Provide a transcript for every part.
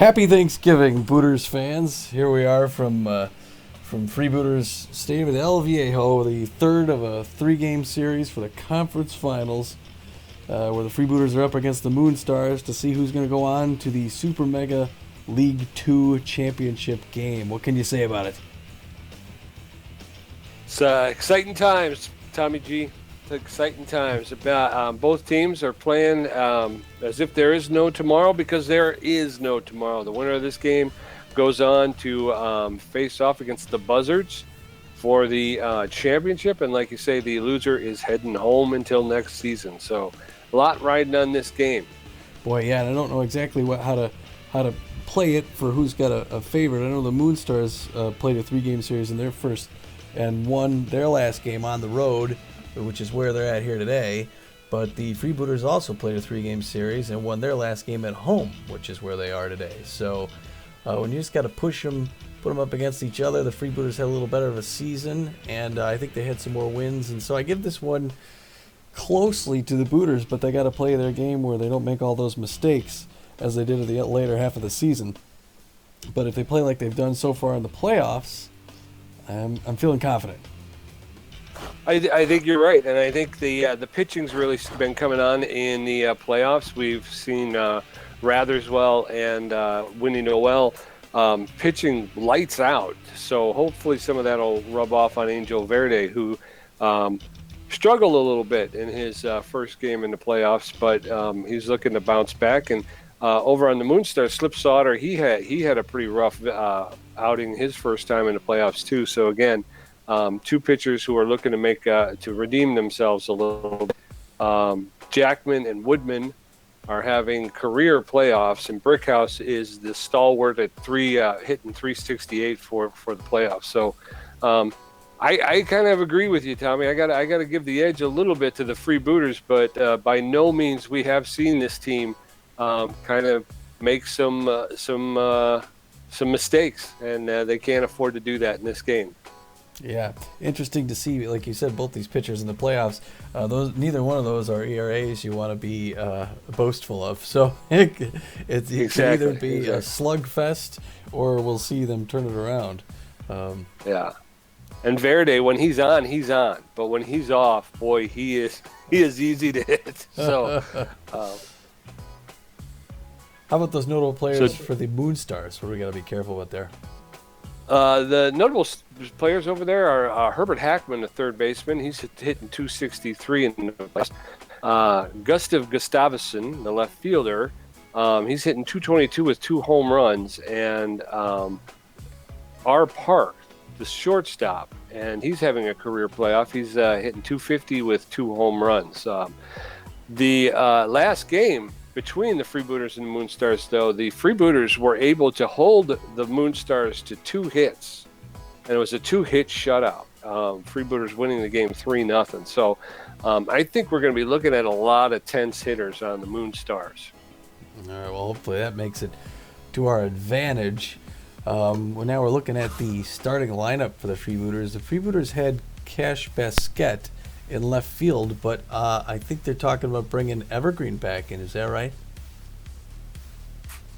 Happy Thanksgiving, Booters fans. Here we are from Freebooters Stadium at El Viejo, the third of a three-game series for the conference finals, where the Freebooters are up against the Moonstars to see who's going to go on to the Super Mega League 2 championship game. What can you say about it? It's exciting times, Tommy G. It's exciting times. Both teams are playing as if there is no tomorrow, because there is no tomorrow. The winner of this game goes on to face off against the Buzzards for the championship, and like you say, the loser is heading home until next season. So a lot riding on this game. Boy, yeah, and I don't know exactly how to play it for who's got a favorite. I know the Moonstars played a three-game series in their first and won their last game on the road, which is where they're at here today. But the Freebooters also played a three-game series and won their last game at home, which is where they are today. So when you just got to push them, put them up against each other, the Freebooters had a little better of a season, and I think they had some more wins. And so I give this one closely to the Booters, but they got to play their game where they don't make all those mistakes as they did at the later half of the season. But if they play like they've done so far in the playoffs, I'm feeling confident. I think you're right, and I think the pitching's really been coming on in the playoffs. We've seen Ratherswell and Winnie Noel pitching lights out, so hopefully some of that will rub off on Angel Verde, who struggled a little bit in his first game in the playoffs, but he's looking to bounce back. And over on the Moonstars, Slip Sauter, he had a pretty rough outing his first time in the playoffs too. So again, two pitchers who are looking to make to redeem themselves a little bit. Jackman and Woodman are having career playoffs, and Brickhouse is the stalwart at hitting 368 for the playoffs. So I kind of agree with you, Tommy. I got to give the edge a little bit to the Freebooters, but by no means we have seen this team kind of make some mistakes, and they can't afford to do that in this game. Yeah, interesting to see, like you said, both these pitchers in the playoffs. Neither one of those are ERAs you want to be boastful of. So it can either be a slugfest, or we'll see them turn it around. Yeah, and Verde, when he's on, he's on. But when he's off, boy, he is easy to hit. So. How about those notable players for the Moonstars? What do we got to be careful with there? The notable players over there are Herbert Hackman, the third baseman. He's hitting 263 in the playoffs. Gustav Gustafsson, the left fielder, he's hitting 222 with 2 home runs. And R. Park, the shortstop, and he's having a career playoff. He's hitting 250 with 2 home runs. The last game between the Freebooters and the Moonstars, though, the Freebooters were able to hold the Moonstars to 2 hits, and it was a 2-hit shutout. Freebooters winning the game 3-0. So I think we're going to be looking at a lot of tense hitters on the Moonstars. All right, well, hopefully that makes it to our advantage. Well, now we're looking at the starting lineup for the Freebooters. The Freebooters had Cash Basquette in left field, but I think they're talking about bringing Evergreen back in. Is that right?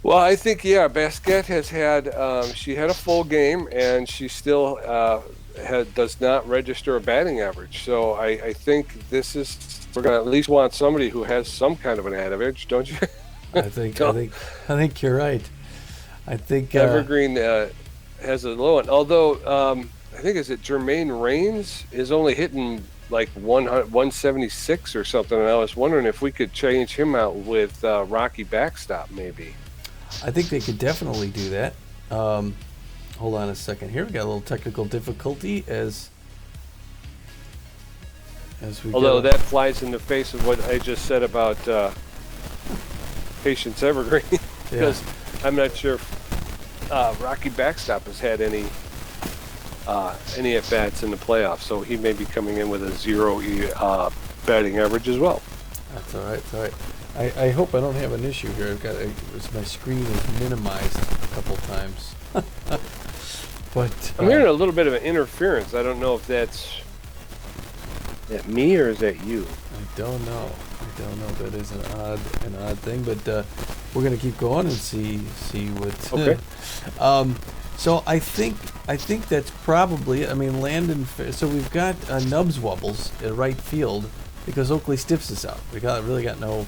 Well, I think, yeah, Basquette has had she had a full game, and she still does not register a batting average. So I think we're going to at least want somebody who has some kind of an average, don't you? I think you're right. I think Evergreen has a low one. Although I think Jermaine Rains is only hitting like 176 or something, and I was wondering if we could change him out with Rocky Backstop, maybe. I think they could definitely do that. Hold on a second here. We got a little technical difficulty as we Although that flies in the face of what I just said about Patience Evergreen, because I'm not sure if Rocky Backstop has had any at-bats in the playoffs, so he may be coming in with a 0 batting average as well. That's all right. It's all right. I hope I don't have an issue here. My screen is minimized a couple times. But I'm hearing a little bit of an interference. I don't know if that's me or is that you? I don't know. don't know. That is an odd thing, but we're gonna keep going and see what. Okay. So I think that's probably. I mean, Landon. So we've got Nubs Wobbles at right field because Oakley Stiffs is out. We really got no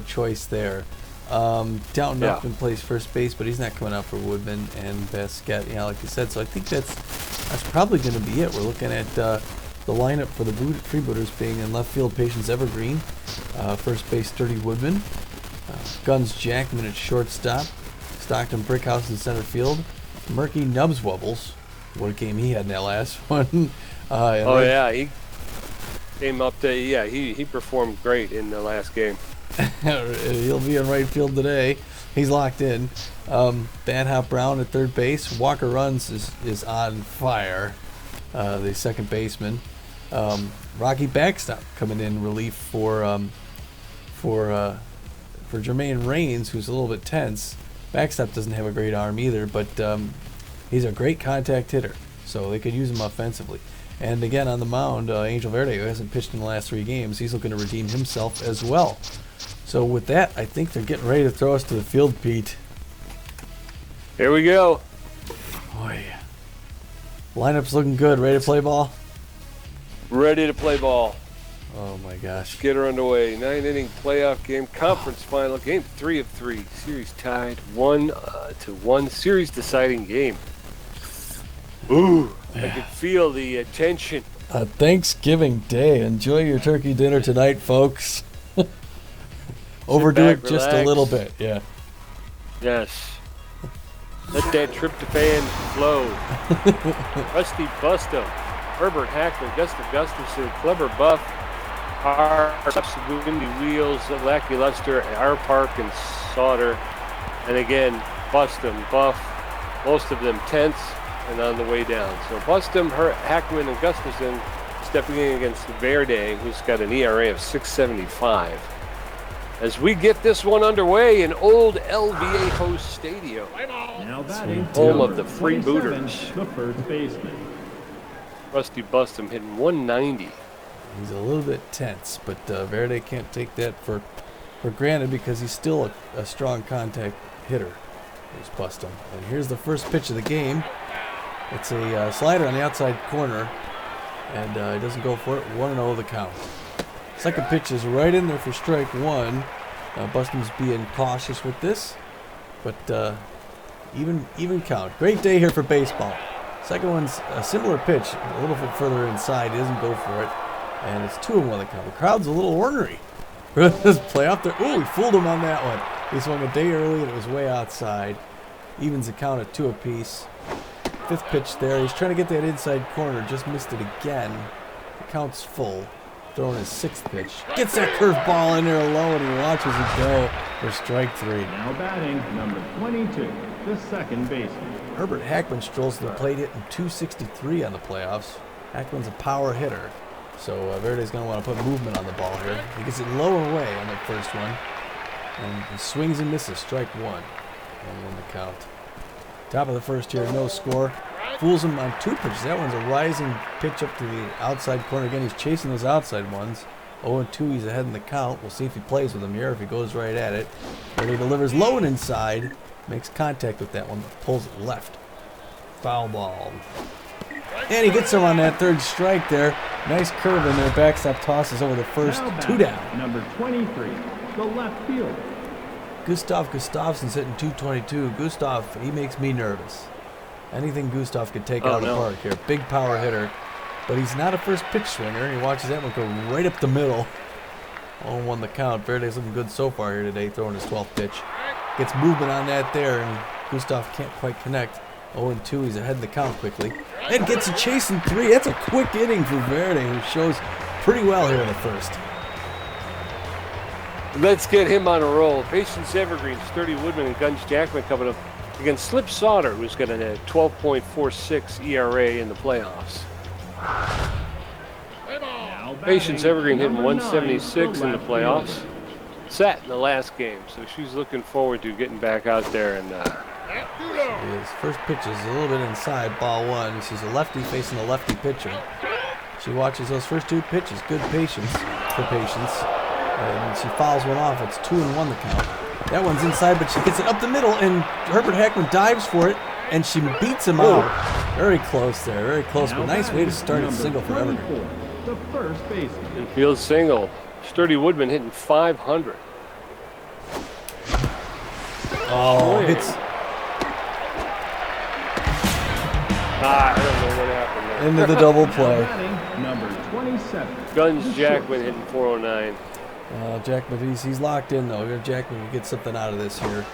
choice there. Downton Upton plays first base, but he's not coming out for Woodman and Basquette. Yeah, like you said. So I think that's probably going to be it. We're looking at the lineup for the Freebooters being in left field, Patience Evergreen, first base, Sturdy Woodman, Guns Jackman at shortstop, Stockton Brickhouse in center field, Murky Nubs Wobbles. What a game he had in that last one. He came up to he performed great in the last game. He'll be in right field today. He's locked in. Bad Hop Brown at third base. Walker Runs is on fire. The second baseman. Rocky Backstop coming in relief for Jermaine Raines, who's a little bit tense. Backstop doesn't have a great arm either, but he's a great contact hitter, so they could use him offensively. And again on the mound, Angel Verde, who hasn't pitched in the last 3 games, he's looking to redeem himself as well. So with that, I think they're getting ready to throw us to the field, Pete. Here we go. Boy. Lineup's looking good. Ready to play ball? Ready to play ball. Oh my gosh. Get her underway. 9-inning playoff game, conference final, game 3 of 3. Series tied 1-1. Series deciding game. Ooh, I can feel the tension. Thanksgiving Day. Enjoy your turkey dinner tonight, folks. Overdo it just a little bit, yeah. Yes. Let that tryptophan flow. Rusty Busto, Herbert Hackman, Gustafson, Clever Buff, Windy Wheels, Lackey Luster, R. Park, and Sauter. And again, Bustum, Buff, most of them tense and on the way down. So Bustum, Hackman, and Gustafson stepping in against Verde, who's got an ERA of 6.75. As we get this one underway in old El Viejo Stadium, home of the Freebooters. The first baseman. Rusty Bustum hitting 190. He's a little bit tense, but Verde can't take that for granted because he's still a strong contact hitter. Here's Bustum. And here's the first pitch of the game. It's a slider on the outside corner, and he doesn't go for it. 1-0 the count. Second pitch is right in there for strike 1. Bustum's being cautious with this, but even count. Great day here for baseball. Second one's a similar pitch, a little bit further inside. He doesn't go for it, and it's 2-1 the count. The crowd's a little ornery. Let's play out there. Ooh, he fooled him on that one. He swung a day early, and it was way outside. Evens the count at 2 apiece. Fifth pitch there. He's trying to get that inside corner. Just missed it again. The count's full. Throwing his 6th pitch. Gets that curveball in there low, and he watches it go for strike 3. Now batting, number 22, the second baseman. Herbert Hackman strolls to the plate, hitting 263 on the playoffs. Hackman's a power hitter, so Verde's going to want to put movement on the ball here. He gets it low and away on the first one, and he swings and misses. Strike 1. 1-1 the count. Top of the first here, no score. Fools him on 2 pitches. That one's a rising pitch up to the outside corner. Again, he's chasing those outside ones. 0-2, he's ahead in the count. We'll see if he plays with him here, if he goes right at it. But he delivers low and inside. Makes contact with that one, but pulls it left. Foul ball. And he gets him on that 3rd strike there. Nice curve in there. Backstop tosses over the first. 2 down. Number 23, the left fielder. Gustav Gustafsson's hitting 222. Gustav, he makes me nervous. Anything Gustav could take out of the park here. Big power hitter. But he's not a first pitch swinger. He watches that one go right up the middle. 0-1 the count. Verde's looking good so far here today, throwing his 12th pitch. Gets movement on that there, and Gustav can't quite connect. 0-2, he's ahead in the count quickly. And gets a chasing 3. That's a quick inning for Verde, who shows pretty well here in the first. Let's get him on a roll. Patience Evergreen, Sturdy Woodman, and Guns Jackman coming up against Slip Sauter, who's got a 12.46 ERA in the playoffs. Patience Evergreen hitting 176 in the playoffs. Sat in the last game, so she's looking forward to getting back out there. And his first pitch is a little bit inside, ball 1. She's a lefty facing a lefty pitcher. She watches those first 2 pitches. Good patience for Patience. And she fouls one off. It's 2-1 the count. That one's inside, but she gets it up the middle, and Herbert Hackman dives for it, and she beats him out. Very close there, very close, but nice way to start a single for Evergreen. The first baseman. Infield single. Sturdy Woodman hitting 500. Oh, hits. I don't know what happened there. Into the double play. Number 27. Guns Jackman hitting 409. Jackman, he's locked in though. Jackman will get something out of this here.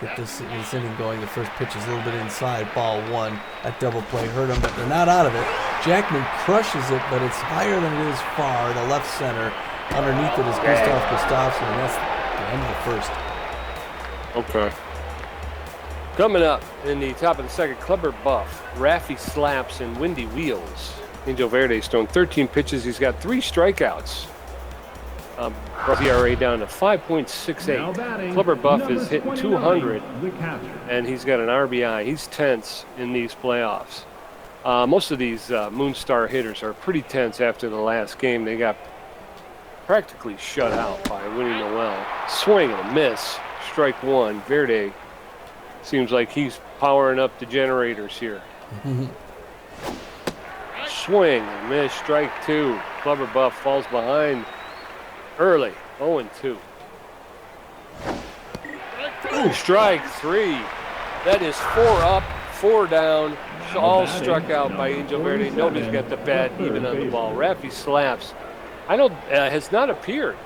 Get this inning going. The first pitch is a little bit inside. Ball one. That double play hurt him, but they're not out of it. Jackman crushes it, but it's higher than it is far. The left center. Underneath it is Gustav Gustafsson, and that's the end of the first. Okay. Coming up in the top of the second, Clubber Buff, Raffy Slaps, and Windy Wheels. Angel Verde's thrown 13 pitches. He's got 3 strikeouts. ERA down to 5.68. Clubber Buff is hitting 200, and he's got an RBI. He's tense in these playoffs. Most of these Moonstar hitters are pretty tense after the last game. They got practically shut out by Winnie Noel. Swing and a miss. Strike one. Verde seems like he's powering up the generators here. Swing and a miss. Strike two. Clubber Buff falls behind early. 0-2. Strike three. That is 4 up, 4 down. All struck out by Angel Verde. Nobody's got the bat even on the ball. Raffy Slaps, I know, has not appeared.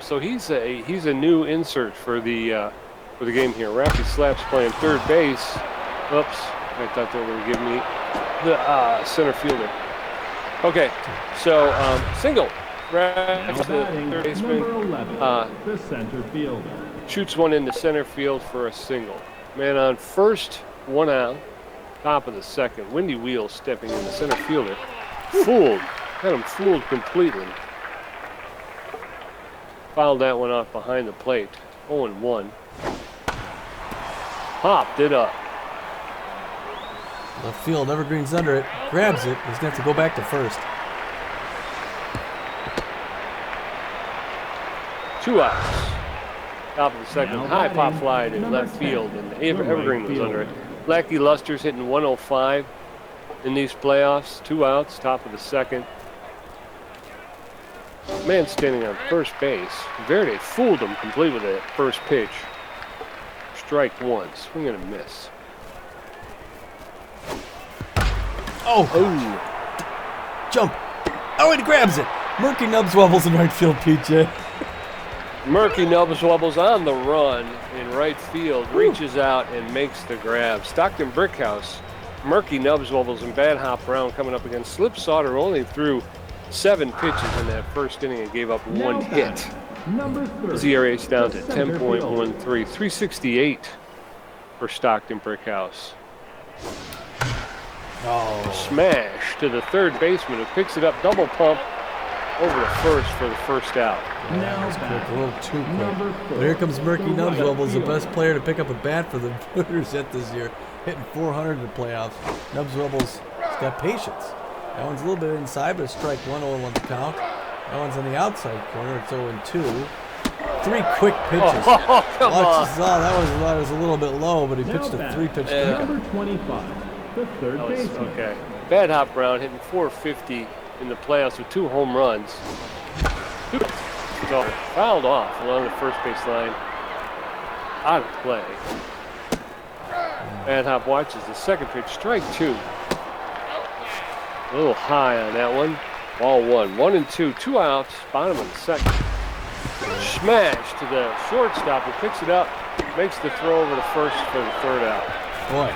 So he's a new insert for the game here. Raffy Slaps playing third base. Oops, I thought they were going to give me the center fielder. Okay, so single. Raffy, the third baseman, the center fielder. shoots one into center field for a single. Man on first, 1 out. Top of the second. Windy Wheels stepping in the center fielder. Fooled. Got him fooled completely. Fouled that one off behind the plate. 0-1. Popped it up. Left field, Evergreen's under it. Grabs it. He's going to have to go back to first. 2 outs. Top of the second. High pop fly to left field, and Evergreen was under it. Lackey Luster's hitting 105 in these playoffs. 2 outs, top of the second. Man standing on first base. Verde fooled him complete with that first pitch. Strike one. Swing and a miss. Oh! Jump! Oh, he grabs it! Murky Nubs wobbles in right field, PJ. Murky Nubs wobbles on the run in right field, reaches out and makes the grab. Stockton Brickhouse, Murky Nubs wobbles and Bad Hop Brown coming up against Slip Sauter, only threw 7 pitches in that first inning and gave up 1 hit. His ERA is down to 10.13, 368 for Stockton Brickhouse. Oh. Smash to the third baseman who picks it up, double pump over to first for the first out. That was quick, a little too quick. But here comes Murky Nubs Wobbles, the best player to pick up a bat for the Booters yet this year, hitting 400 in the playoffs. Nubs Wobbles has got patience. That one's a little bit inside, but a strike 1, 0-1 the count. That one's on the outside corner. It's 0-2. 3 quick pitches. Oh, come on. That was a little bit low, but he pitched a 3-pitch pickup. Number 25, the third baseman. Okay. Bad Hop Brown hitting 450 in the playoffs with 2 home runs. So fouled off along the first base line. Out of play. Bad Hop watches the second pitch. Strike 2. A little high on that one. Ball 1. 1-2. 2 outs. Bottom of the second. Smash to the shortstop who picks it up. Makes the throw over to first for the third out. Boy.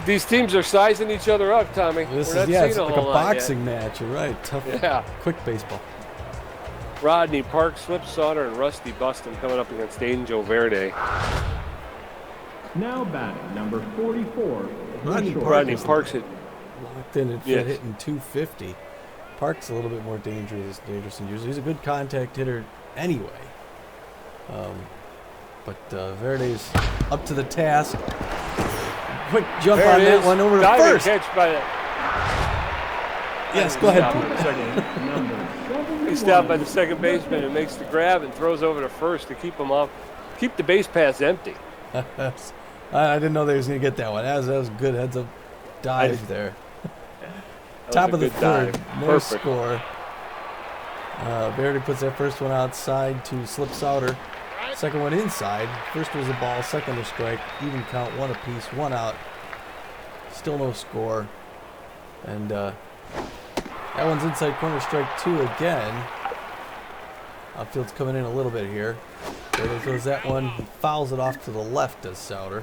These teams are sizing each other up, Tommy. It's like a boxing match. You're right. Tough, quick baseball. Rodney Park, Slip Sauter, and Rusty Buston coming up against Angel Verde. Now batting, number 44. Rodney Park's hit. Locked in and hitting 250. Park's a little bit more dangerous than usually. He's a good contact hitter anyway. But Verde's up to the task. Quick jump on that one over to first. Catch by Yes, go ahead, Stopped Pete. by the second- Number 71. He's stopped by the second baseman and makes the grab and throws over to first to keep the base paths empty. I didn't know they was going to get that one. That was good heads-up dive there. That Top was of a the good third, dive. no Perfect. score. Verity puts that first one outside to slip Souter. Second one inside. First was a ball, second a strike. Even count, one apiece, one out. Still no score. And that one's inside corner, strike two again. Outfield's coming in a little bit here. There goes that one. He fouls it off to the left, does Souter.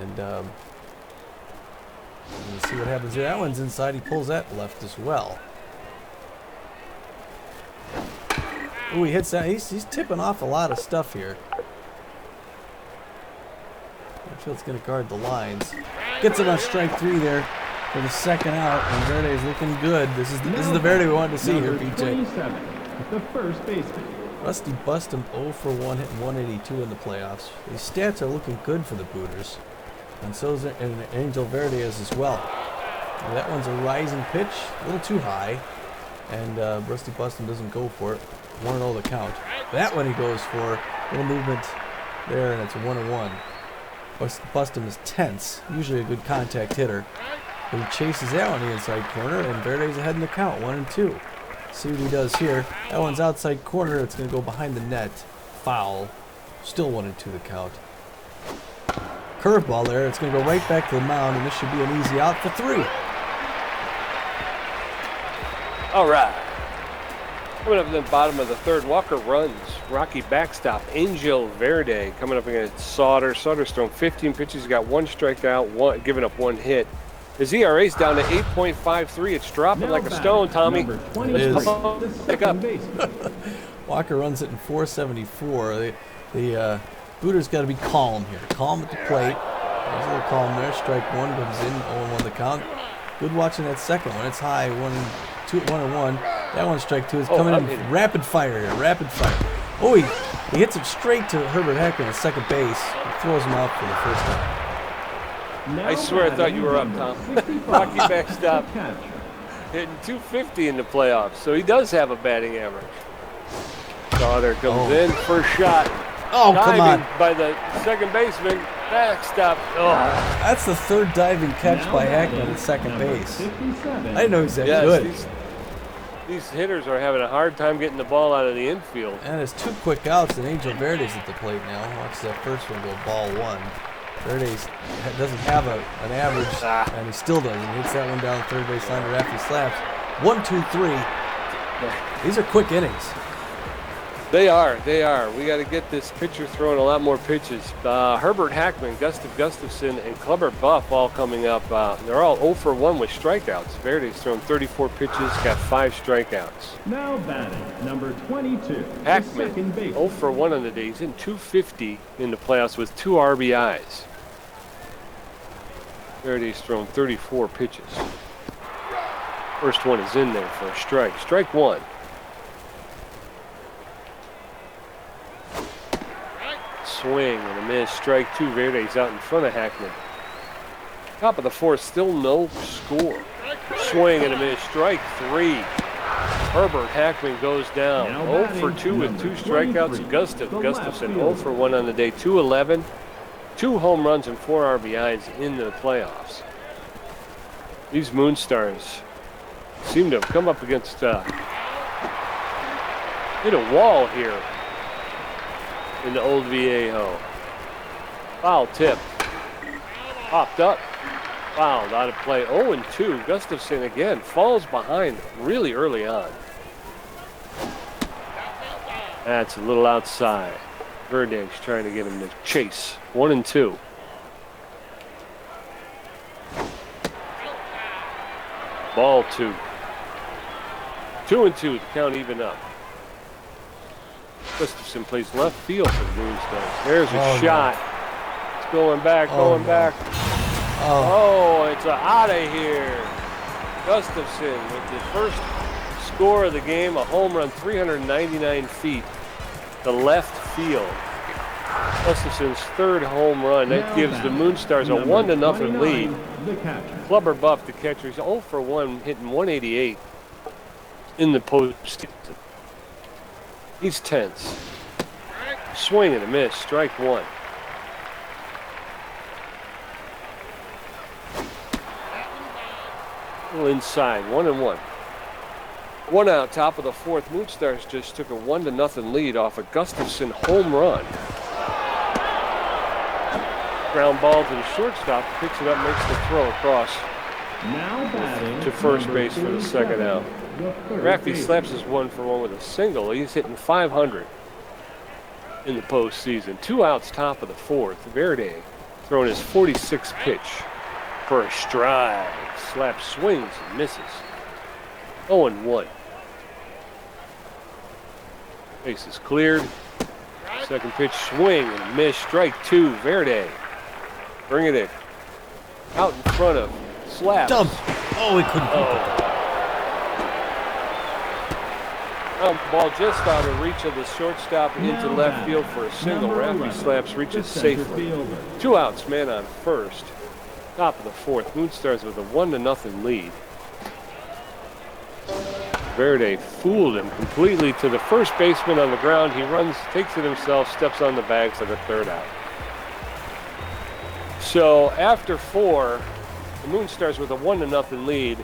And we'll see what happens here. That one's inside. He pulls that left as well. Ooh, he hits that. He's tipping off a lot of stuff here. Outfield's going to guard the lines. Gets it on strike three there for the second out, and Verde's looking good. This is the Verde we wanted to see here, Number PJ. 27, the first baseman. Rusty Bustum 0 for 1, hitting 182 in the playoffs. These stats are looking good for the Booters, and so's Angel Verde is as well. And that one's a rising pitch, a little too high, and Rusty Bustum doesn't go for it. 1-0 the count. That one he goes for. A little movement there, and it's a 1-1. Bustum is tense, usually a good contact hitter. But he chases that one in the inside corner, and Verde's ahead in the count, 1-2. See what he does here. That one's outside corner. It's going to go behind the net. Foul. Still 1-2 the count. Curveball there. It's going to go right back to the mound, and this should be an easy out for 3. All right. Coming up in the bottom of the third, Walker runs. Rocky backstop. Angel Verde coming up against Sauter. Sauter's thrown 15 pitches. He's got 1 strikeout, giving up 1 hit. His ERA's down to 8.53. It's dropping Now like a batting, stone, Tommy. Number It 23, is. the Pick up. second baseman. Walker runs it in 474. The Booters got to be calm here. Calm at the plate. There's a little calm there. Strike one comes in. 0-1 the count. Good watching that second one. It's high. 1-1. That one's strike two. It's coming in rapid fire here. Rapid fire. Oh, he hits it straight to Herbert Hackman at second base. He throws him out for the first time. Now I swear I thought you were up, batting, Tom. number 65, Rocky backstop. catcher. Hitting 250 in the playoffs, so he does have a batting average. Sauter comes in, first shot. Oh, come on. Diving by the second baseman. Backstop. Oh. That's the third diving catch Now by batting, Hackman at second number base. 57, I didn't know he was that Yes, good. these hitters are having a hard time getting the ball out of the infield. And it's 2 quick outs, and Angel Verde's at the plate now. Watch that first one go ball 1. Verde's doesn't have an average, and he still doesn't. He hits that one down the third base line right after he slaps. 1, 2, 3. These are quick innings. They are. We got to get this pitcher throwing a lot more pitches. Herbert Hackman, Gustafson, and Kleber Buff all coming up. They're all 0 for 1 with strikeouts. Verde's thrown 34 pitches, got 5 strikeouts. Now batting, number 22, the Hackman, second baseman. 0 for 1 on the day. He's in 250 in the playoffs with 2 RBIs. Verde's thrown 34 pitches. First one is in there for a strike. Strike 1. Swing and a miss. Strike 2. Verde's out in front of Hackman. Top of the fourth, still no score. Swing and a miss. Strike 3. Herbert Hackman goes down. Now 0 batting, for 2 with 2 number strikeouts. 23, the Gustafson left 0 for 1 on the day. 211. 2 home runs and 4 RBIs in the playoffs. These Moonstars seem to have come up against hit a wall here in the old Viejo. Foul tip. Popped up. Fouled out of play. 0-2. Gustafson again falls behind really early on. That's a little outside. Verde's trying to get him to chase. 1-2. Ball 2. 2-2. The count even up. Gustafson plays left field for the Moonstars. There's a shot. No. It's going back, going back. Oh, it's out of here. Gustafson with the first score of the game, a home run 399 feet to left field. Gustafson's third home run. That gives the Moonstars a 1-0 lead. The catcher. Clubber Buff, the catcher, he's 0 for 1, hitting 188 in the postseason. He's tense. Swing and a miss, strike one. A little inside, 1-1. 1 out, top of the fourth. Moonstars just took a 1-0 lead off a Gustafson home run. Ground ball to the shortstop, picks it up, makes the throw across Now batting to first number base for the second 47, out. the third Raffy baseman. slaps his 1 for 1 with a single. He's hitting 500 in the postseason. 2 outs, top of the fourth. Verde throwing his 46th pitch for a strike. Slap swings and misses. 0-1. Base is cleared. Second pitch, swing and miss. Strike two. Verde. Bring it in. Out in front of Slaps. Dump. Oh, he couldn't. Ball just out of reach of the shortstop into left field for a single. Raffy Slaps reaches safely. 2 outs, man on first. Top of the fourth. Moonstars with a 1-0 lead. Verde fooled him completely to the first baseman on the ground. He runs, takes it himself, steps on the bags of the third out. So after 4, the Moonstars with a 1-0 lead.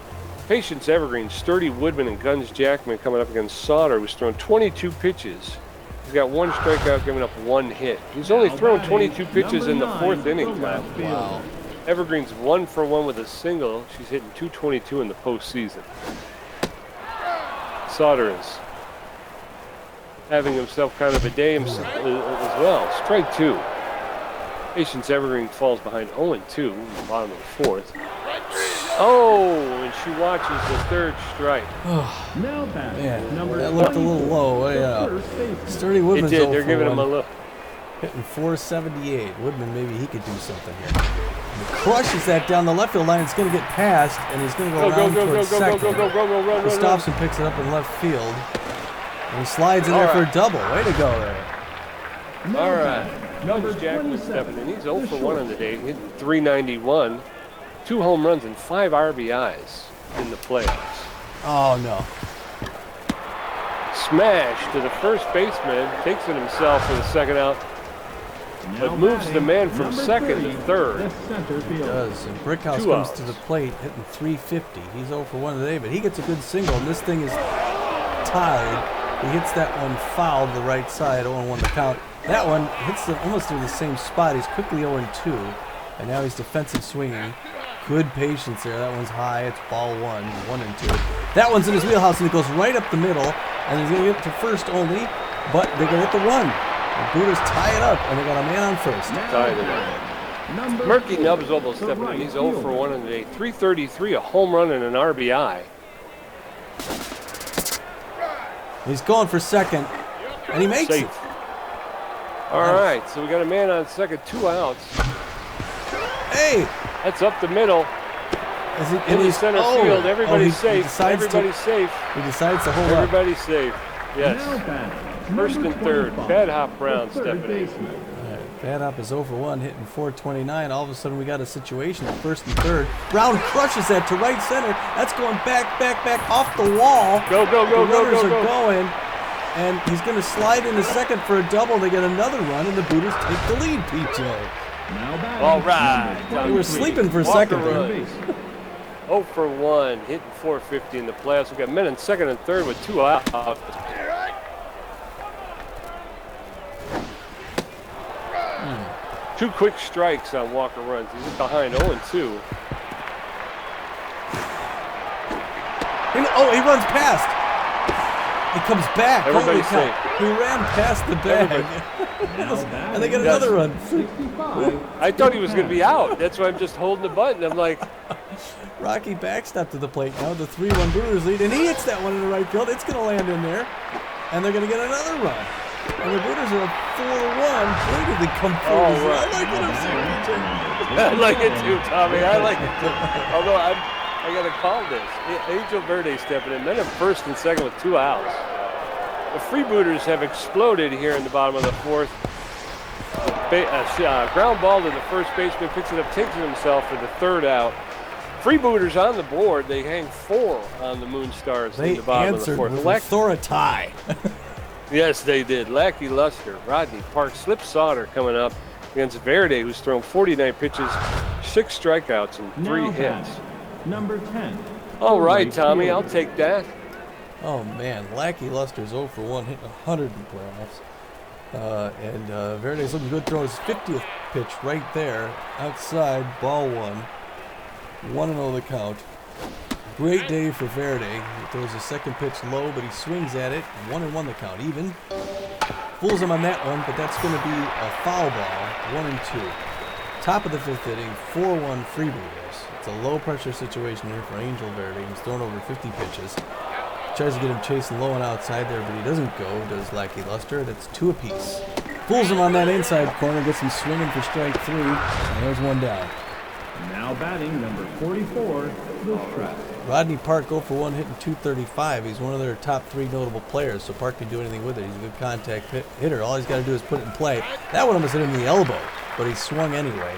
Patience Evergreen, Sturdy Woodman, and Guns Jackman coming up against Sauter, who's thrown 22 pitches. He's got 1 strikeout, giving up 1 hit. He's only thrown 22 pitches in the 4th inning, Tom. Wow. Evergreen's 1 for 1 with a single. She's hitting 222 in the postseason. Sauter is having himself kind of a day as well. Strike 2. Patience Evergreen falls behind 0-2 in the bottom of the 4th. Oh, and she watches the third strike. Now batting Man, number that looked a little 22, low. the Yeah. first baseman. Sturdy It Woodman's did. 0 They're for giving 1. him a look. Hitting 478. Woodman, maybe he could do something here. He crushes that down the left field line. It's going to get past, and he's going to go around towards second. Run. Gustafson picks it up in left field. And he slides in there for a double. Way to go there. Now All right. batting number Guns Jackman 27, stepping in. He's 0 the for 1 on the short. day, hitting 391. 2 home runs and 5 RBIs in the playoffs. Oh, no. Smash to the first baseman, takes it himself for the second out, Now but moves the batting man from number second to 30, third. the center fielder. Does. And Brickhouse 2 comes outs. to the plate, hitting 350. He's 0 for 1 today, but he gets a good single, and this thing is tied. He hits that one foul to the right side, 0-1 the count. That one hits almost in the same spot. He's quickly 0-2, and now he's defensive swinging. Good patience there. That one's high. It's ball 1, 1-2. That one's in his wheelhouse, and it goes right up the middle, and he's going to get to first only, but they're going to hit the run. The Booters tie it up, and they got a man on first. Now Tied it up. batting number Murky 50, Nubs almost the stepping in. right He's 0 for fielder. 1 on the day. 333, a home run and an RBI. He's going for second, and he makes it. Safe. All right, so we got a man on second, 2 outs. Hey! That's up the middle. Is he, In the center field, everybody's safe. Everybody's safe. He decides to hold up. Everybody's safe. Yes. Now batting First number and third. 25, Bad Hop Brown the third stepping in. baseman. Bad Hop is 0 for 1, hitting 429. All of a sudden, we got a situation at first and third. Brown crushes that to right center. That's going back off the wall. Go, The runners are going, and he's going to slide into second for a double. They get another run, and the Booters take the lead, PJ. Now batting All right. number They were 23, sleeping for a Walker second third there. baseman. 0 for 1, hitting 450 in the playoffs. We got men in second and third with 2 outs. 2 quick strikes on Walker runs. He's behind 0-2. He runs past. He comes back. Everybody's Holy cow. safe. He ran past the bag. Now And they get batting another run. 65. I thought he was going to be out. That's why I'm just holding the button. I'm like, Rocky backstop to the plate now. The 3-1 Booters lead, and he hits that one in the right field. It's going to land in there, and they're going to get another run. And the Booters are up 4-1. Boy, did they come forward. All right. I like what I'm seeing, PJ. I like it too, Tommy. I like it too. Although I got to call this. Angel Verde stepping in. Men at first and second with 2 outs. The Freebooters have exploded here in the bottom of the 4th. ground ball to the first baseman, picks it up, takes it himself for the third out. Freebooters on the board. They hang 4 on the Moonstars in the bottom of the fourth. With authority. Yes, they did. Lackey Luster, Rodney Park, Slip Sauter coming up against Verde, who's thrown 49 pitches, 6 strikeouts, and 3 hits. Number 10. All right, Tommy, I'll take that. Oh, man. Lackey Luster's 0 for 1, hitting 100 in playoffs. And Verde's looking good, throwing his 50th pitch right there, outside, ball 1. 1-0 the count. Great day for Verde. He throws his second pitch low, but he swings at it. 1-1 the count, even. Fools him on that one, but that's going to be a foul ball. 1-2. Top of the 5th inning, 4-1 Freebooters. It's a low-pressure situation here for Angel Verde. He's thrown over 50 pitches. Tries to get him chasing low and outside there, but he doesn't go, does Lackey Luster. That's 2 apiece. Fools him on that inside corner, gets him swinging for strike 3, and there's 1 down. Now batting number 44, the Shrek. Rodney Park 0 for 1, hitting 235. He's one of their top 3 notable players, so Park can do anything with it. He's a good contact hitter. All he's got to do is put it in play. That one almost hit him in the elbow, but he swung anyway.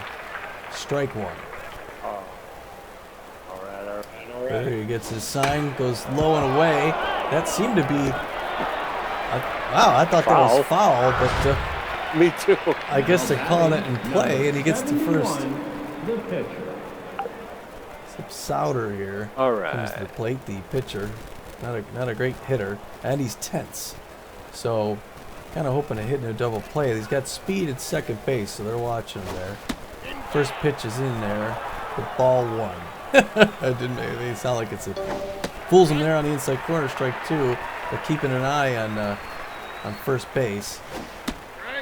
Strike 1. All right. There he gets his sign, goes low and away. That seemed to be... wow, I thought Foul. that was foul, but... Me too. I guess they're calling it in play, and he gets to first. The pitcher. Some Souter here. All right. Comes to the plate, the pitcher. Not a great hitter, and he's tense. So, kind of hoping to hit in a double play. He's got speed at second base, so they're watching him there. First pitch is in there. The ball 1. That didn't make it sound like it's a... Fools him there on the inside corner, strike 2. They're keeping an eye on first base.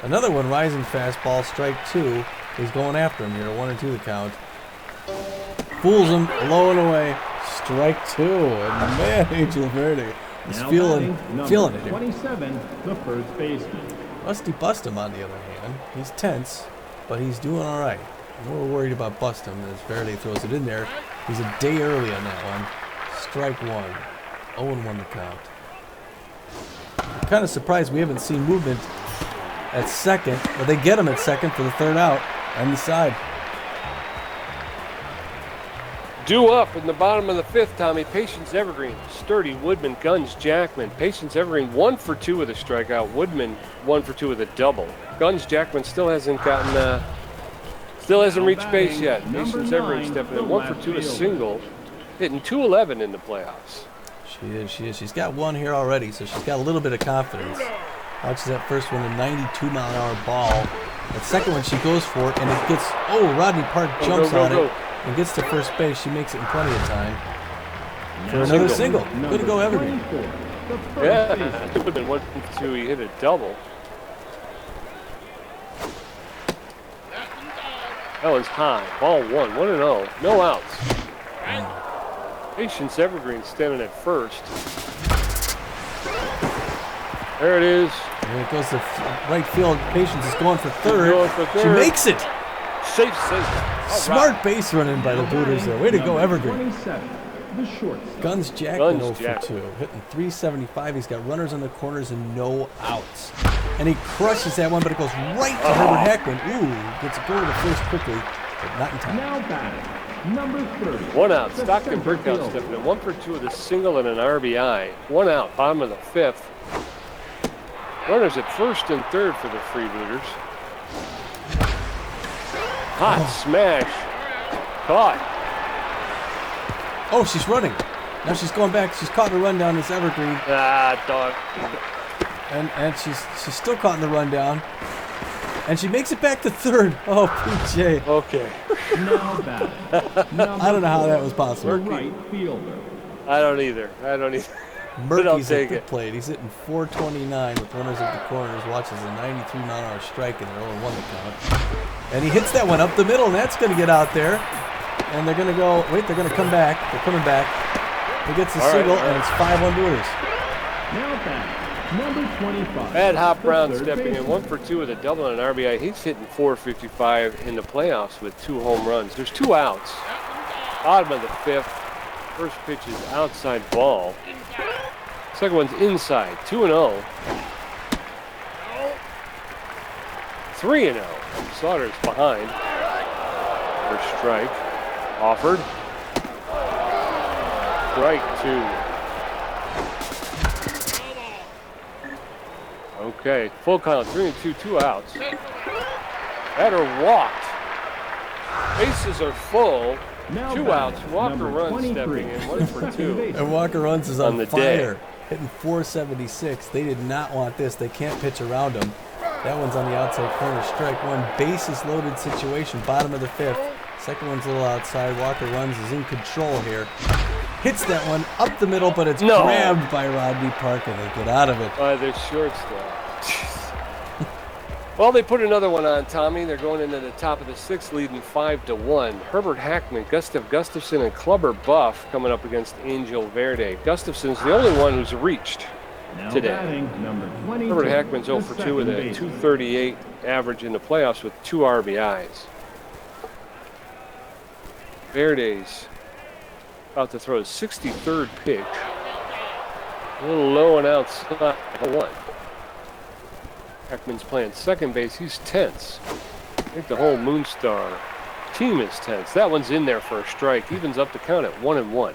Another one, rising fastball, strike 2. He's going after him here, 1-2 the count. Fools him, low and away, strike 2. And man, Angel Verde is feeling it here. 27, the first baseman. Musty Bustum, on the other hand, he's tense, but he's doing all right. More worried about Bustum as Verde throws it in there. He's a day early on that one. Strike 1. 0-1 the count. I'm kind of surprised we haven't seen movement at second, but they get him at second for the third out on the side. Due up in the bottom of the 5th, Tommy. Patience Evergreen, Sturdy, Woodman, Guns, Jackman. Patience Evergreen 1 for 2 with a strikeout. Woodman 1 for 2 with a double. Guns, Jackman still hasn't reached base yet. Patience Evergreen stepping in 1 for 2 a single, hitting 211 in the playoffs. She is. She's got 1 here already, so she's got a little bit of confidence. Watches that first one, a 92-mile-an-hour ball. That second one she goes for it, and it gets... Oh, Rodney Park jumps on it and gets to first base. She makes it in plenty of time for another single. Good to go, Evergreen. Yeah, it would have been 1 for 2. He hit a double. That one's high. Ball 1, 1-0. No outs. Patience Evergreen standing at first. There it is. And it goes to right field. Patience is going for third. She makes it. Safe. Smart base running by the Booters there. Way to go, Evergreen. 27, the shortstop. Guns Jackman 0 for 2. Hitting 375. He's got runners on the corners and no outs. And he crushes that one, but it goes right to Herbert Hackman. Ooh, gets a goal to first quickly, but not in time. Now batting, number 30. 1 out. Stockton Brickhouse stepping in 1 for 2 with a single and an RBI. 1 out. Bottom of the 5th. Runners at first and third for the Freebooters. Hot smash. Caught. Oh, she's running. Now she's going back. She's caught in the rundown. It's Evergreen. Dog. And she's still caught in the rundown. And she makes it back to third. Oh, PJ. Okay. Now batting, I don't know how that was possible. right fielder. I don't either. Murphy's at the plate. He's hitting 429 with runners at the corners. Watches a 93-mile-an-hour strike in there, 0-1 the count. And he hits that one up the middle, and that's going to get out there. And they're going to go. Wait, they're going to come back. They're coming back. He gets the single, and it's 5-1 Booters. Now batting, number 25. Ed Hop Brown the third stepping in baseman. 1 for 2 with a double and an RBI. He's hitting 455 in the playoffs with 2 home runs. There's 2 outs. Bottom of the 5th. First pitch is outside ball. Second one's inside. 2-0. 3-0. Sauter's behind. First strike. Offered. Strike 2. Okay, full count, 3-2, 2 outs. Batter walked. Bases are full. Now 2 batting, outs. Walker number runs 23, stepping in, 1 for 2. second base. And Walker Runs is On on the fire, day. hitting 476. They did not want this. They can't pitch around him. That one's on the outside corner. Strike 1. Bases loaded situation. Bottom of the 5th. Second one's a little outside. Walker Runs is in control here. Hits that one up the middle, but it's grabbed by Rodney Park, and they get out of it. By the shortstop. Well, they put another one on, Tommy. They're going into the top of the 6th, leading 5-1. Herbert Hackman, Gustav Gustafsson, and Clubber Buff coming up against Angel Verde. Gustafsson's the only one who's reached Now today. batting, number 22, Herbert Hackman's 0 the for 2 with second a baseman. .238 average in the playoffs with 2 RBIs. Verde's about to throw his 63rd pitch. A little low and outside. 1. Hackman's playing second base. He's tense. I think the whole Moonstar team is tense. That one's in there for a strike. Evens up the count at 1-1.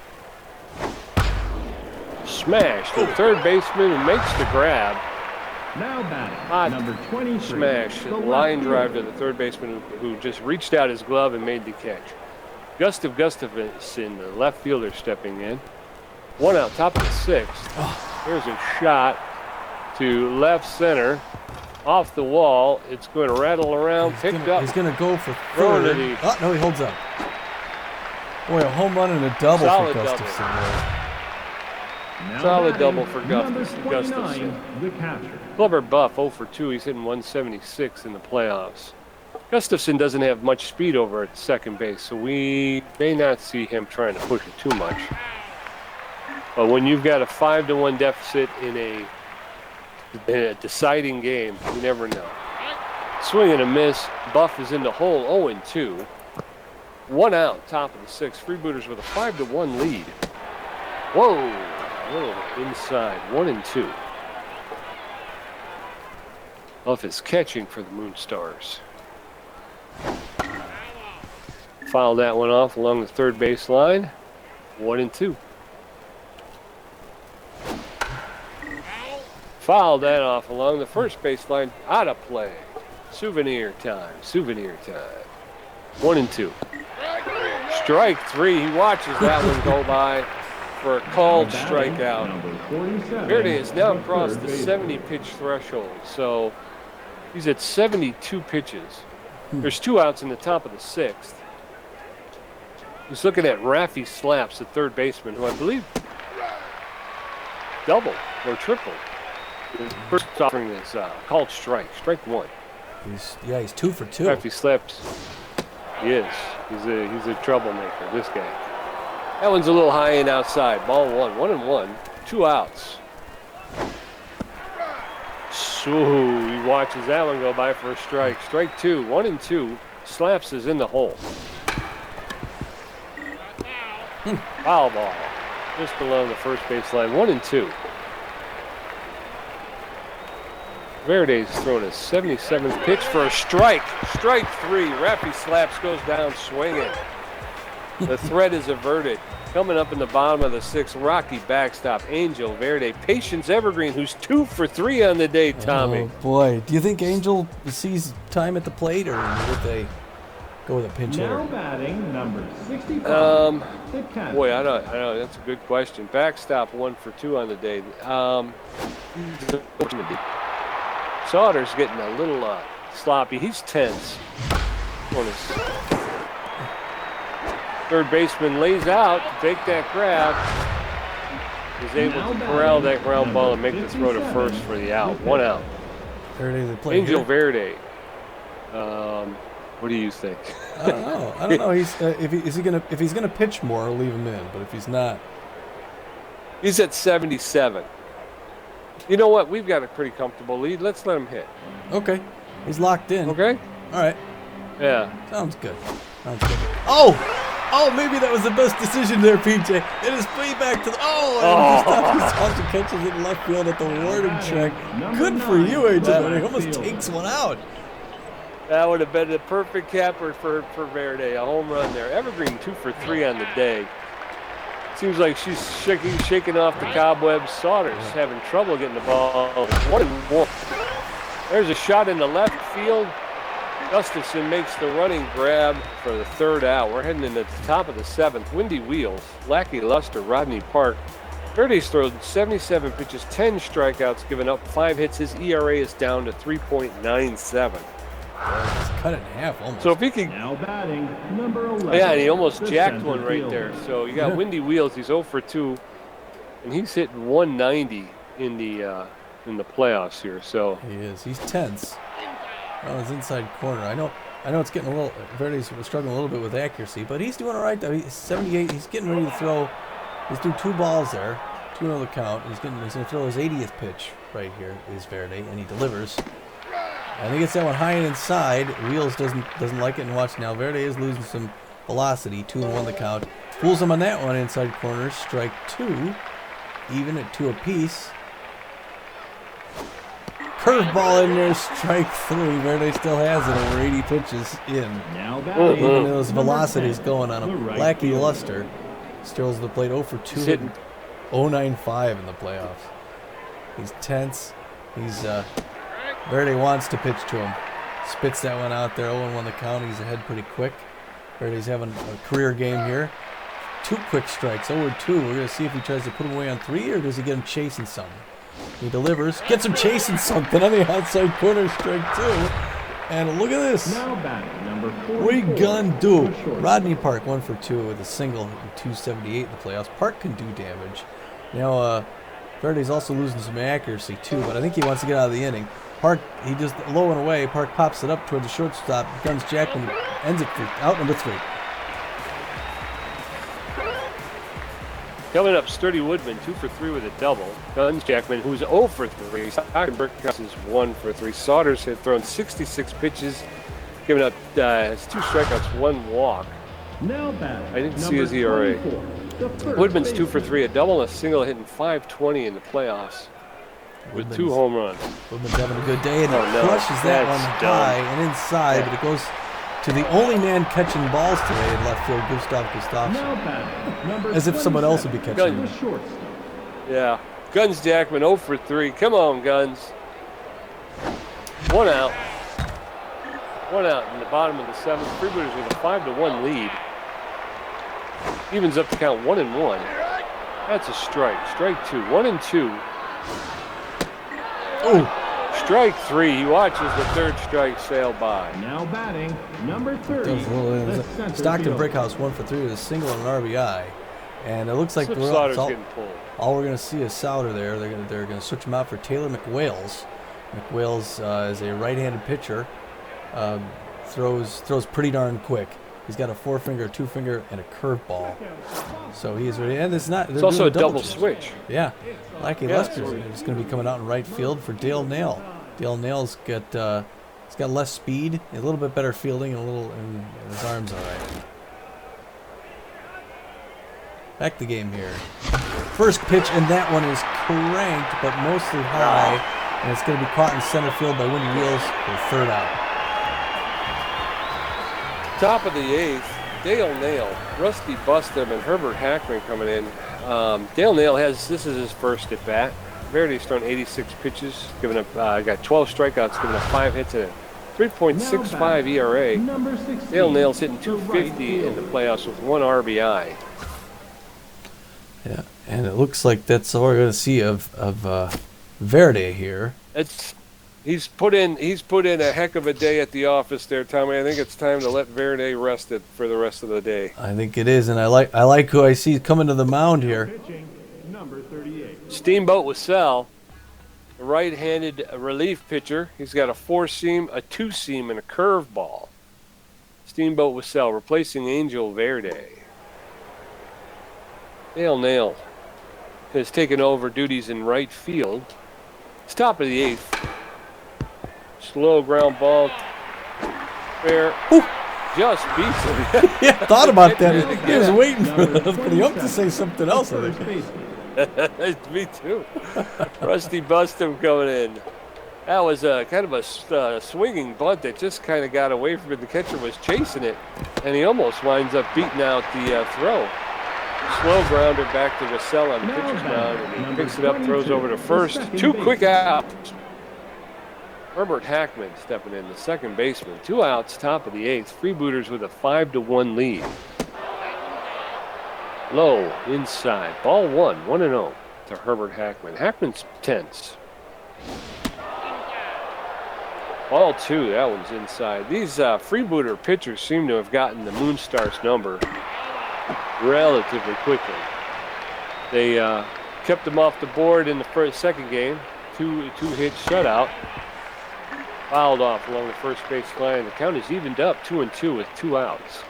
Smash to the third baseman who makes the grab. Now batting, Hot number 23, smash. the Line left drive to fielder. the third baseman who just reached out his glove and made the catch. Gustav Gustafsson, the left fielder, stepping in. 1 out, top of the 6th. There's a shot to left center. Off the wall. It's going to rattle around. Picked up. He's going to go for Thrown to third. the- Oh, no, he holds up. Boy, a home run and a double Solid for double. Gustafson. there. Now Solid batting, double for number Gustafson. 29, the catcher. Clubber Buff 0 for 2. He's hitting 176 in the playoffs. Gustafson doesn't have much speed over at second base, so we may not see him trying to push it too much. But when you've got a 5-1 deficit in a deciding game, you never know. Swing and a miss. Buff is in the hole, 0-2. 1 out, top of the 6th. Freebooters with a 5-1 lead. Whoa, a little inside, 1-2. Buff is catching for the Moonstars. Fouled that one off along the third base line. 1-2. Fouled that off along the first base line. Out of play. Souvenir time. 1-2. Strike 3. He watches that one go by for a called Now batting, strikeout. number 47, Verde has now the crossed third the baseman. 70 pitch threshold. So he's at 72 pitches. There's 2 outs in the top of the 6th. He's looking at Raffy Slaps, the third baseman, who I believe doubled or tripled. First offering is called strike 1. He's 2 for 2. Raffy Slaps, he is. He's a troublemaker, this guy. That one's a little high and outside. Ball 1, 1-1, 2 outs. So he watches that one go by for a strike. Strike 2, 1-2. Slaps is in the hole. Foul ball. Just below the first base line. 1-2. Verde's throwing his 77th pitch for a strike. Strike 3. Raffy Slaps goes down swinging. The threat is averted. Coming up in the bottom of the 6th, Rocky backstop. Angel Verde. Patience Evergreen, who's 2 for 3 on the day, Tommy. Oh, boy. Do you think Angel sees time at the plate, or would they go with a pinch Now hitter? batting, number 65, the catcher. Boy, I don't know. That's a good question. Backstop 1 for 2 on the day. Sauter's getting a little sloppy. He's tense. On his third baseman lays out to take that grab. He's able to corral that ground ball and make the throw to first for the out. 1 out. Verde, they play Angel here? Verde. What do you think? I don't know. He's if he's gonna pitch more, I'll leave him in. But if he's not, He's at 77. You know what? We've got a pretty comfortable lead. Let's let him hit. okay, he's locked in. Okay? All right, Yeah. sounds good. Oh, maybe that was the best decision there, PJ. It is way back to the and he stops and catches it in left field at the warning track. Good for you, Angel. He almost takes one out. That would have been the perfect capper for Verde. A home run there. Evergreen 2 for 3 on the day. Seems like she's shaking off the cobwebs. Sauter's having trouble getting the ball. 1-1. There's a shot in the left field. Gustafson makes the running grab for the 3rd out. We're heading into the top of the 7th. Windy Wheels, Lackey Luster, Rodney Park. Verde's thrown 77 pitches, 10 strikeouts, given up 5 hits. His ERA is down to 3.97. Just cut it in half almost. So if he can, Now batting, number 11. yeah, and he almost the jacked center one right fielder. there. So you got Windy Wheels. He's 0 for 2, and he's hitting 190 in the playoffs here. So He is. He's tense. On his inside corner. I know it's getting a little. Verde's struggling a little bit with accuracy, but he's doing all right though. He's 78. He's getting ready to throw. He's doing 2 balls there. 2-0 the count. He's going to throw his 80th pitch right here. Is Verde, and he delivers. And he gets that one high and inside. Wheels doesn't like it, and watch now. Verde is losing some velocity. 2-1 the count. Fools him on that one inside corner. Strike 2. Even at 2 apiece. Curveball in there. Strike 3. Verde still has it over 80 pitches in. Now batting, Even those number velocities 10, going on the him. right Lackey fielder. Luster strolls to the plate 0 for 2. He's hitting. 0.95 in the playoffs. He's tense. He's Verde wants to pitch to him. Spits that one out there. 0-1 the count. He's ahead pretty quick. Verde's having a career game here. 2 quick strikes. 0-2. We're going to see if he tries to put him away on 3 or does he get him chasing something. He delivers. Gets him chasing something on the outside corner. Strike 2. And look at this. Now batting, number 44. What he gonna do? the shortstop. Rodney Park 1 for 2 with a single in 278 in the playoffs. Park can do damage. Now, Verde's also losing some accuracy too, but I think he wants to get out of the inning. Park, he just low and away. Park pops it up towards the shortstop. Guns Jackman ends it for out number 3. Coming up, Sturdy Woodman 2 for 3 with a double. Guns Jackman, who's 0 for 3. Stockton Brickhouse is 1 for 3. Saunders had thrown 66 pitches, giving up has 2 strikeouts, 1 walk. Now batting, I didn't see number his ERA. 24, the first Woodman's 2 for baseman. 3, a double, and a single, hitting 520 in the playoffs with 2 home runs. Woodman's having a good day, and Oh, he no. crushes that That's one dumb. high and inside, but it goes to the only man catching balls today in left field, Gustav Gustafsson. Now batting, number As if someone else would be 27, catching the him. shortstop. Yeah. Guns Jackman 0 for 3. Come on, Guns. 1 out. 1 out in the bottom of the 7th. Freebooters with a 5-1 lead. Evens up to count 1-1. That's a strike. Strike 2. 1-2. Oh, Strike 3. He watches the 3rd strike sail by. Now batting, number 30, does a little the center Stockton fielder. Brickhouse 1 for 3 with a single and an RBI. And it looks like Slip we're Slaughter's all getting pulled. we're going to see is Souter there. They're going to switch him out for Taylor McWales. McWales is a right-handed pitcher. Throws pretty darn quick. He's got a 4-finger, 2-finger, and a curveball. So he is ready. And it's not. It's also a double switch. Yeah, Lackey Yeah, Lester's is going to be coming out in right field for Dale Nail. Dale Nail's got he's got less speed, a little bit better fielding, and his arms all right. Back the game here. First pitch, and that one is cranked, but mostly high, and it's going to be caught in center field by Windy Wheels for the 3rd out. Top of the 8th, Dale Nail, Rusty Bustum, and Herbert Hackman coming in. Dale Nail this is his first at bat. Verde's thrown 86 pitches, giving up, got 12 strikeouts, giving up 5 hits and a 3.65 ERA. Number 16, Dale Nail's hitting the right 250 in the fielder. playoffs with 1 RBI. Yeah, and it looks like that's all we're going to see of Verde here. He's put in a heck of a day at the office there, Tommy. I think it's time to let Verde rest it for the rest of the day. I think it is, and I like who I see coming to the mound here. Pitching, number 38. Steamboat Wassell, the right-handed relief pitcher. He's got a 4-seam, a 2-seam, and a curveball. Steamboat Wassell replacing Angel Verde. Dale Nail has taken over duties in right field. It's top of the 8th. Slow ground ball. Fair. Ooh. Just beats him. Yeah, thought about that. He was Yeah. waiting for the ump to say something else. I First think. baseman. Me too. Rusty Bustum coming in. That was kind of a swinging bunt that just kind of got away from it. The catcher was chasing it, and he almost winds up beating out the throw. Slow grounder back to Wassell on the pitcher's mound, and he picks it up, throws over to first. 2 quick outs. Herbert Hackman stepping in, the second baseman. 2 outs, top of the 8th. Freebooters with a 5-1 lead. Low, inside. Ball 1, 1-0 to Herbert Hackman. Hackman's tense. Ball 2, that one's inside. These Freebooter pitchers seem to have gotten the Moonstars number relatively quickly. They kept them off the board in the second game. Two-hit shutout. Fouled off along the first base line. The count is evened up 2-2 with 2 outs.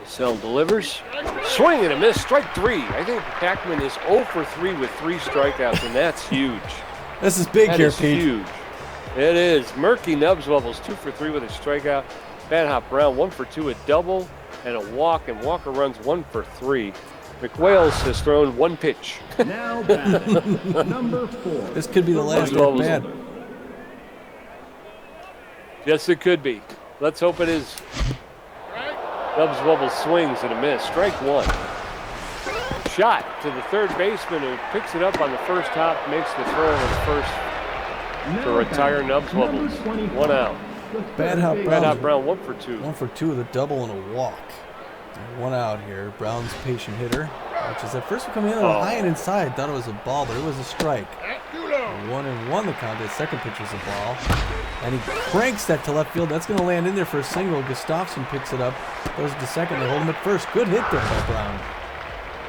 Wassell delivers. Swing and a miss. Strike 3. I think Hackman is 0 for 3 with 3 strikeouts, and that's huge. This is big here, Pete. Huge. It is. Murky Nubswubbles 2 for 3 with a strikeout. Bad Hop Brown 1 for 2, a double and a walk, and Walker runs 1 for 3. McWales has thrown 1 pitch. Now batting, number 4. This could be the last at bat. Yes, it could be. Let's hope it is. Nubswubbles swings and a miss. Strike 1. Shot to the third baseman who picks it up on the first hop, makes the throw on the first to retire Nubswubbles. 1 out. Bad Hop Brown 1 for 2. 1 for 2 with a double and a walk. 1 out here. Brown's patient hitter, which is at first coming in high and inside. Thought it was a ball, but it was a strike. 1-1 the count. The second pitch is a ball. And he cranks that to left field. That's going to land in there for a single. Gustafson picks it up. Goes to second. They hold him at first. Good hit there by Brown.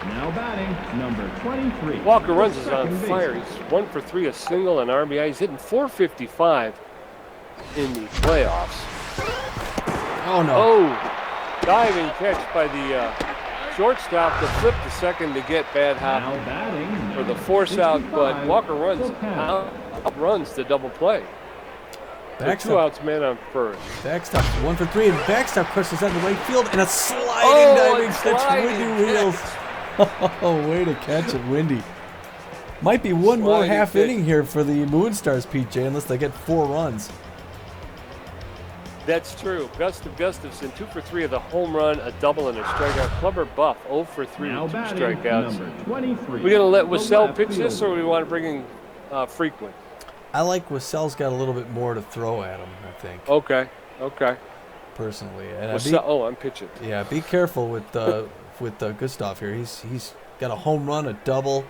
Now batting, number 23. Walker runs is on fire. He's 1 for 3, a single and RBI. He's hitting .455 in the playoffs. Oh, no. Oh, diving catch by the shortstop to flip to second to get Bad Hop Now batting, for the force out, but Walker outruns the double play. So 2 outs, man on first. Backstop 1 for 3, and backstop crosses out the right field, and a sliding diving catch. Windy wheels. Oh, way to catch it, Windy. Might be one more half inning here for the Moonstars, PJ, unless they get 4 runs. That's true. Gustafson, 2 for 3 of the home run, a double and a strikeout. Clubber Buff, 0 for 3 with 2 strikeouts. We're going to let Wassell pitch this, or we want to bring in Frequent? I like Wassell's got a little bit more to throw at him, I think. Okay. Personally. And I'm pitching. Yeah, be careful with Gustav here. He's got a home run, a double.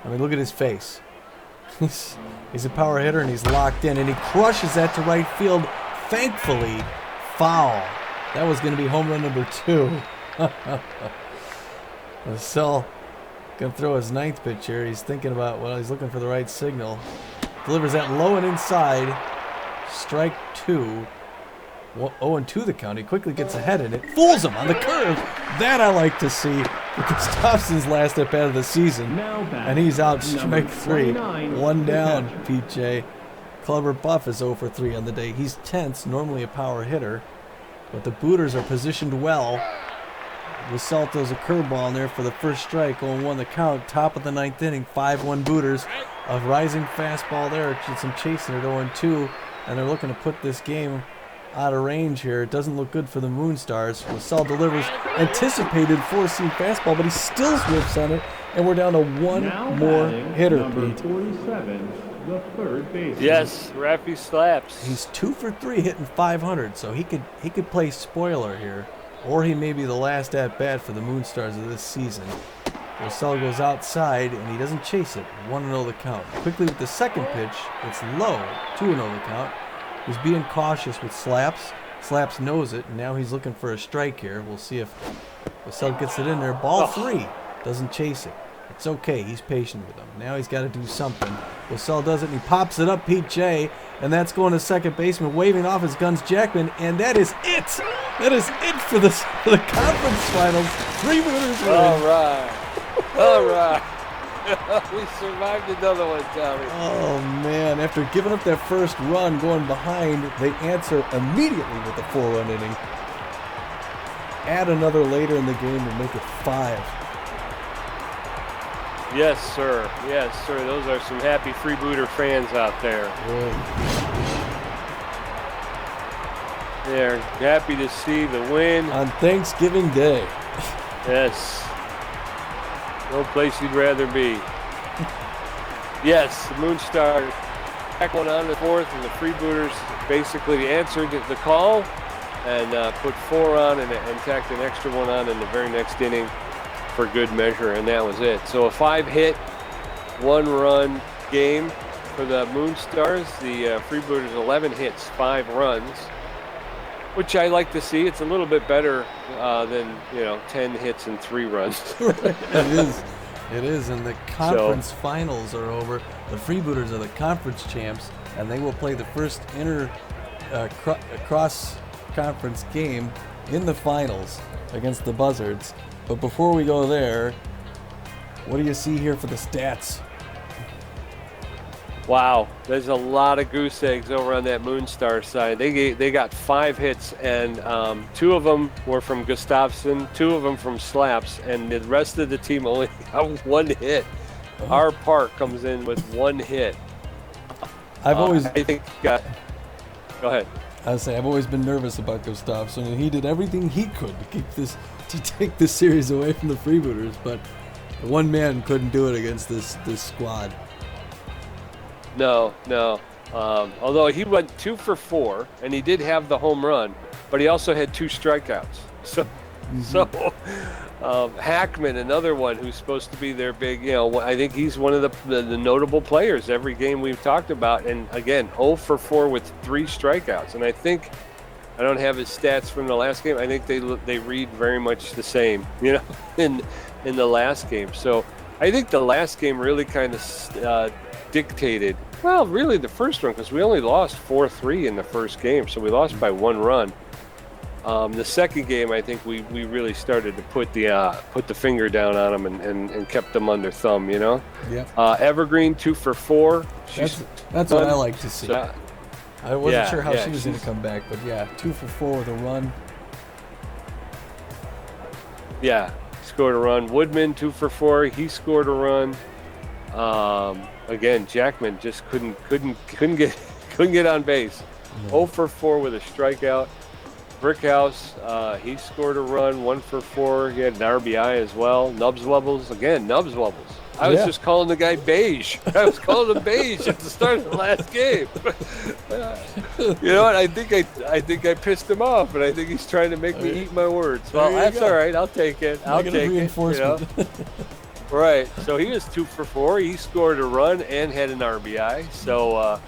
I mean, look at his face. He's a power hitter, and he's locked in, and he crushes that to right field. Thankfully, foul. That was going to be home run number 2. Wassell going to throw his 9th pitch here. He's thinking about, he's looking for the right signal. Delivers that low and inside. Strike 2. 0-2 the count. He quickly gets ahead in it. Fools him on the curve. That I like to see. Gustafson's last at bat of the season. And he's out strike 3. 1 down, PJ. Clubber Buff is 0 for 3 on the day. He's tense, normally a power hitter. But the Booters are positioned well. Wassell throws a curveball in there for the first strike. 0-1 the count. Top of the 9th inning. 5-1 Booters. A rising fastball there. Some chasing at 0-2. And they're looking to put this game out of range here. It doesn't look good for the Moonstars. Wassell delivers anticipated 4-seam fastball, but he still whiffs on it. And we're down to 1 more hitter, Pete. 47, the third baseman. Yes, Raffy slaps. He's 2 for 3 hitting 500, so he could play spoiler here. Or he may be the last at-bat for the Moonstars of this season. Wassell goes outside, and he doesn't chase it. 1-0 the count. Quickly with the second pitch, it's low. 2-0 the count. He's being cautious with Slaps. Slaps knows it, and now he's looking for a strike here. We'll see if Wassell gets it in there. Ball 3. Doesn't chase it. It's okay. He's patient with him. Now he's got to do something. Wassell does it, and he pops it up, Pete J. And that's going to second baseman, waving off his guns, Jackman. And that is it. That is it for the conference finals. Freebooters win. All right. We survived another one, Tommy. Oh, man. After giving up that first run, going behind, they answer immediately with the 4-run inning. Add another later in the game and make it 5. Yes, sir. Yes, sir. Those are some happy Freebooter fans out there. Good. They're happy to see the win. On Thanksgiving Day. Yes. No place you'd rather be. Yes, the Moonstars back one on the fourth, and the Freebooters basically answered the call and put 4 on and tacked an extra 1 on in the very next inning for good measure, and that was it. So a 5-hit, 1-run game for the Moonstars. The Freebooters 11 hits, 5 runs, which I like to see. It's a little bit better than 10 hits and 3 runs. It is, and the conference finals are over. The Freebooters are the conference champs, and they will play the first cross-conference game in the finals against the Buzzards. But before we go there, what do you see here for the stats? Wow, there's a lot of goose eggs over on that Moonstar side. They got 5 hits, and 2 of them were from Gustafsson, 2 of them from slaps, and the rest of the team only got 1 hit. Our Park comes in with 1 hit. I think. Go ahead. I've always been nervous about Gustafsson, and he did everything he could to take this series away from the Freebooters, but one man couldn't do it against this squad. No. Although he went 2 for 4, and he did have the home run, but he also had 2 strikeouts. So Hackman, another one who's supposed to be their big, I think he's one of the notable players every game we've talked about. And again, 0 for 4 with 3 strikeouts. And I think, I don't have his stats from the last game. I think they read very much the same, in the last game. So I think the last game really kind of dictated, well, really the first one, because we only lost 4-3 in the first game. So we lost by 1 run. The second game, I think we really started to put the finger down on them and kept them under thumb, Yeah. Evergreen 2 for 4. That's what I like to see. I wasn't sure how she was going to come back, but 2 for 4 with a run. Yeah, scored a run. Woodman 2 for 4. He scored a run. Again, Jackman just couldn't get on base. 0 for 4 with a strikeout. Brickhouse, he scored a run, 1 for 4. He had an RBI as well. Nubs Wubbles, again, Nubs Wubbles. I was just calling the guy Beige. I was calling him Beige at the start of the last game. You know what? I think I pissed him off, and I think he's trying to make me eat my words. Well, that's all right. I'll take it. I'll take it. Right. So he was 2 for 4. He scored a run and had an RBI. So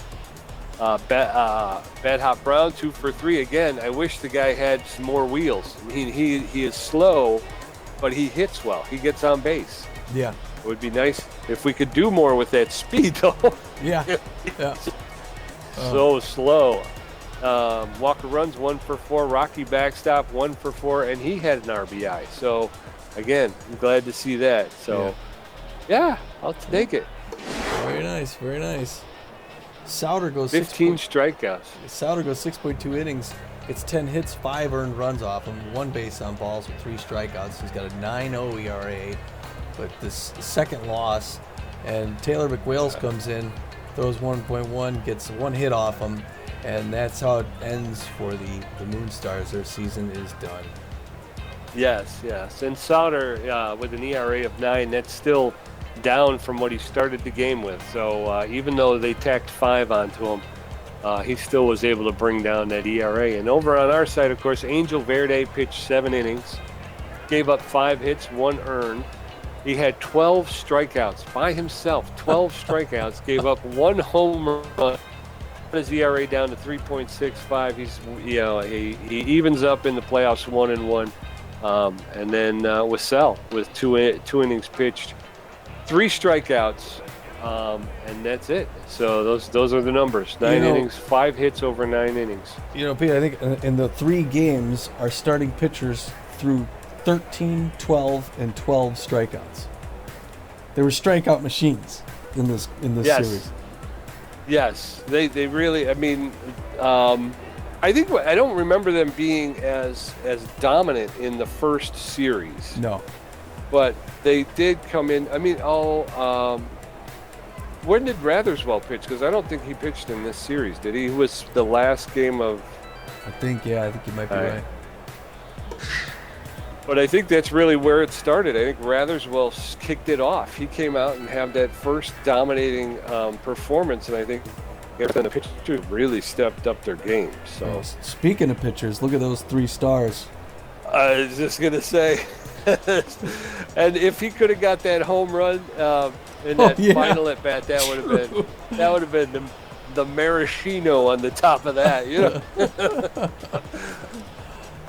Bad Hop Brown 2 for 3. Again, I wish the guy had some more wheels. I mean, he is slow, but he hits well. He gets on base. Yeah. It would be nice if we could do more with that speed, though. Yeah. So slow. Walker runs 1 for 4. Rocky backstop 1 for 4, and he had an RBI. So, again, I'm glad to see that. So, I'll take it. Very nice. Very nice. Souter goes 15 strikeouts. Souter goes 6.2 innings. It's 10 hits, 5 earned runs off him, 1 base on balls with 3 strikeouts. He's got a 9.0 ERA, but this second loss, and Taylor McWales comes in, throws 1.1, gets 1 hit off him, and that's how it ends for the Moonstars. Their season is done. Yes. And Souter, with an ERA of 9, that's still down from what he started the game with. So even though they tacked 5 onto him, he still was able to bring down that ERA. And over on our side, of course, Angel Verde pitched 7 innings, gave up 5 hits, 1 earned. He had 12 strikeouts by himself, 12 strikeouts, gave up 1 home run. His ERA down to 3.65. He's, he evens up in the playoffs 1-1. And then Wassell with 2 innings pitched, 3 strikeouts, and that's it. So those are the numbers. 9 innings, 5 hits over 9 innings. Pete, I think in the 3 games, our starting pitchers threw 13, 12, and 12 strikeouts. They were strikeout machines in this series. Yes, they really. I mean, I don't remember them being as dominant in the first series. No. but they did come in. I mean, when did Ratherswell pitch? Because I don't think he pitched in this series, did he? He was the last game of. I think you might be right. But I think that's really where it started. I think Ratherswell kicked it off. He came out and had that first dominating performance, and I think the pitchers really stepped up their game. So, Well, speaking of pitchers, look at those 3 stars. I was just gonna say, and if he could have got that home run in that final at bat, that would have been the maraschino on the top of that, you know.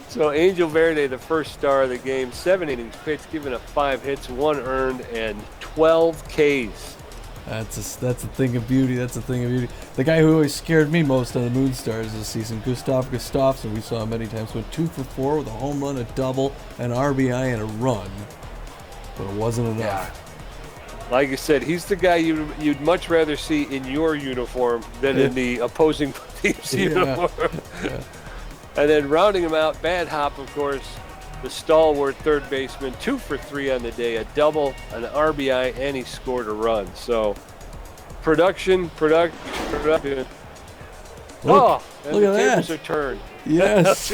So Angel Verde, the first star of the game, 7 innings pitched, giving up 5 hits, 1 earned, and 12 Ks. That's a thing of beauty. That's a thing of beauty. The guy who always scared me most on the Moonstars this season, Gustav Gustafsson, we saw him many times, went 2 for 4 with a home run, a double, an RBI, and a run. But it wasn't enough. Yeah. Like I said, he's the guy you'd much rather see in your uniform than in the opposing team's uniform. Yeah. And then rounding him out, Bad Hop, of course, the stalwart third baseman, 2 for 3 on the day, a double, an RBI, and he scored a run. So, production. Look at the that. tables are turned. Yes.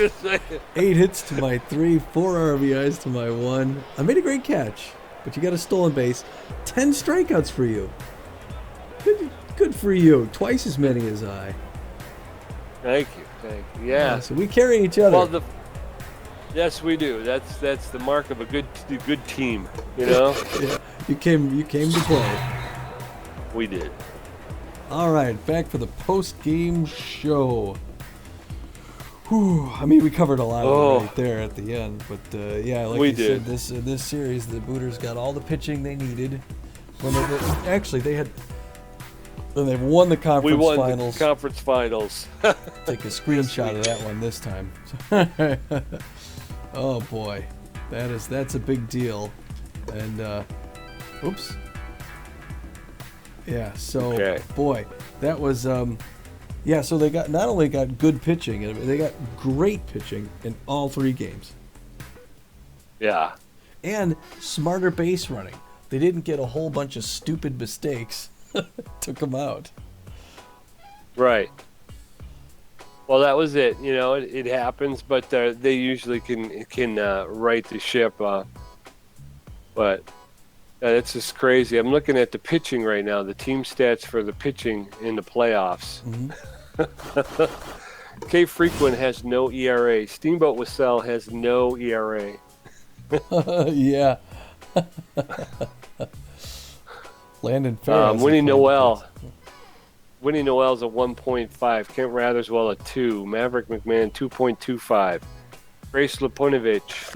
8 hits to my 3, 4 RBIs to my 1. I made a great catch, but you got a stolen base. 10 strikeouts for you. Good for you. Twice as many as I. Thank you. Yeah. So we carry each other. Well, yes, we do. That's the mark of a good team. You know. Yeah. You came to play. We did. All right, back for the post-game show. Whew, I mean, we covered a lot of it right there at the end, but like we you did. said, this series, the Booters got all the pitching they needed. They've won the conference we won finals. The conference finals. Take a screenshot of that one this time. Oh boy, that's a big deal. And oops. Yeah. So boy, that was So they not only got good pitching, they got great pitching in all 3 games. Yeah. And smarter base running. They didn't get a whole bunch of stupid mistakes. Took them out. Right. Well, that was it. You know, it happens, but they usually can right the ship. But it's just crazy. I'm looking at the pitching right now. The team stats for the pitching in the playoffs. Mm-hmm. K Frequent has no ERA. Steamboat Wassell has no ERA. Yeah. Landon Ferris. Winnie Noel's a 1.5. Kent Ratherswell a 2. Maverick McMahon 2.25. Grace Lipinovich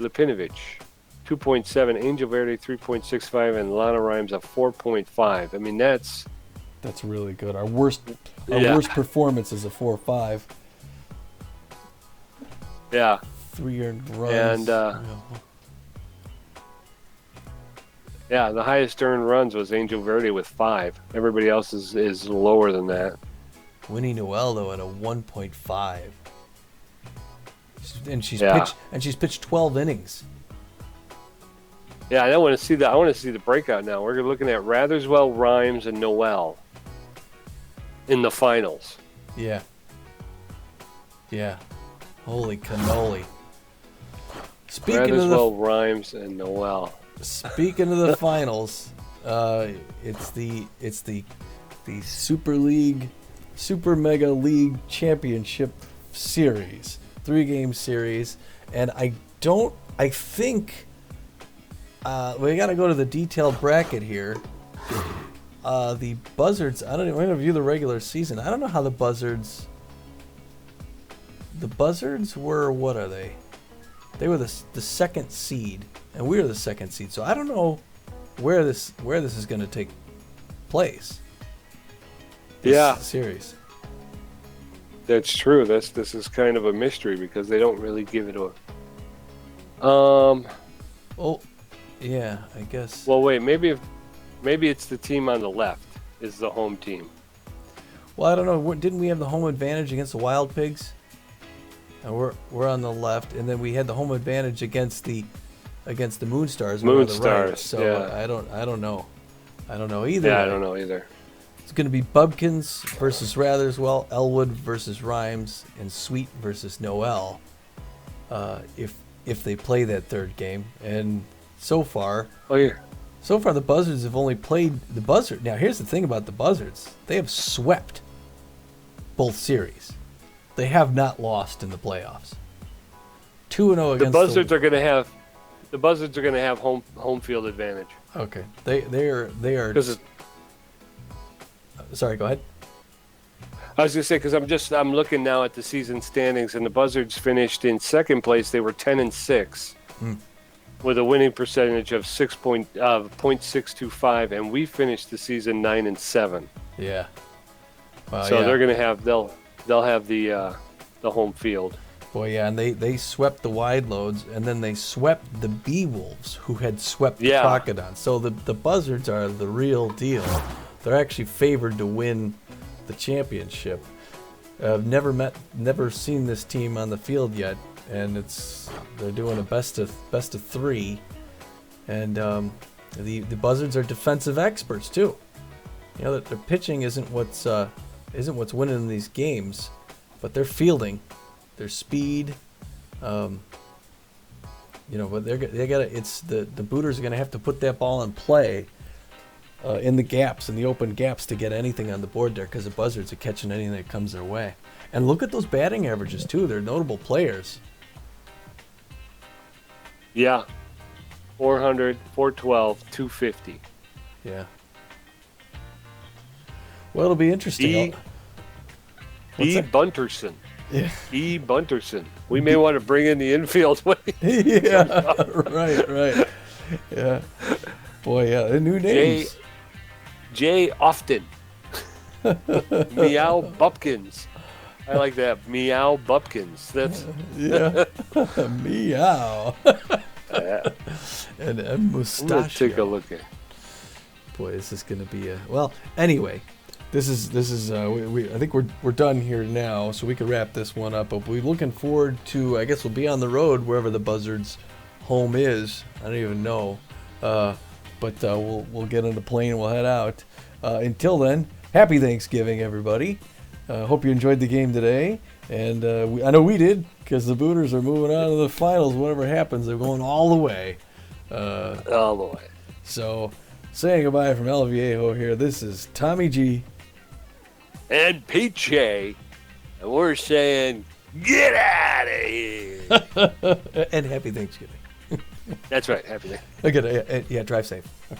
2.7. Angel Verde 3.65, and Lana Rhymes a 4.5. I mean, that's really good. Our worst performance is a 4.5. Yeah. 3 earned runs. And yeah, the highest earned runs was Angel Verde with 5. Everybody else is lower than that. Winnie Noel though at a 1.5. And she's pitched 12 innings. Yeah, I want to see that. I want to see the breakout now. We're looking at Ratherswell, Rhymes, and Noel in the finals. Yeah. Yeah. Holy cannoli. Ratherswell, Rhymes, and Noel. Speaking of the finals, it's the Super Mega League Championship Series, 3-game series, and I think we got to go to the detailed bracket here. The Buzzards. I'm going to view the regular season. I don't know how the Buzzards. The Buzzards were, what are they? They were the second seed, and we were the second seed. So I don't know where this is going to take place. This series. That's true. This is kind of a mystery because they don't really give it a. Oh, yeah, I guess. Well, wait. Maybe it's the team on the left is the home team. Well, I don't know. Didn't we have the home advantage against the Wild Pigs? And we're on the left, and then we had the home advantage against the against the Moonstars. Over the right. Moonstars, So yeah. I don't know. I don't know either. Yeah, way. I don't know either. It's going to be Bubkins versus Ratherswell, Elwood versus Rhymes, and Sweet versus Noel. If they play that third game, and so far, the Buzzards have only played the Buzzard. Now, here's the thing about the Buzzards: they have swept both series. They have not lost in the playoffs. 2-0 against The Buzzards are going to have. The Buzzards are going to have home field advantage. Okay, they are. Sorry, go ahead. I was going to say because I'm looking now at the season standings, and the Buzzards finished in second place. They were 10-6, with a winning percentage of 0.625, and we finished the season 9-7. Yeah. So they're going to have they'll have the home field. Boy, yeah, and they swept the wide loads, and then they swept the Bee-Wolves, who had swept the Crocodons. So the Buzzards are the real deal. They're actually favored to win the championship. I've never seen this team on the field yet, and they're doing a best of three, and the Buzzards are defensive experts too. You know that their pitching isn't what's winning in these games, but their fielding, their speed, but they gotta. It's the Booters are gonna have to put that ball in play. In the gaps, in the open gaps, to get anything on the board there, because the Buzzards are catching anything that comes their way. And look at those batting averages too; they're notable players. Yeah, 400, 412, 250. Yeah. Well, it'll be interesting. Bunterson. Yeah. Bunterson. We may want to bring in the infield. Yeah. Right. Yeah. Boy, yeah, the new names. Jay Often. Meow Bupkins. I like that. Meow Bupkins. That's meow. And Mustachio. Let's take a look at. Boy, this is going to be anyway. This is I think we're done here now, so we can wrap this one up. But we're looking forward to. I guess we'll be on the road wherever the Buzzards' home is. I don't even know. But we'll get on the plane and we'll head out. Until then, happy Thanksgiving, everybody. Hope you enjoyed the game today. And I know we did, because the Booters are moving on to the finals. Whatever happens, they're going all the way. All the way. So, saying goodbye from El Viejo here. This is Tommy G. And Peachy. And we're saying, get out of here. And happy Thanksgiving. That's right. Happy Thanksgiving. Okay, yeah, drive safe. Okay.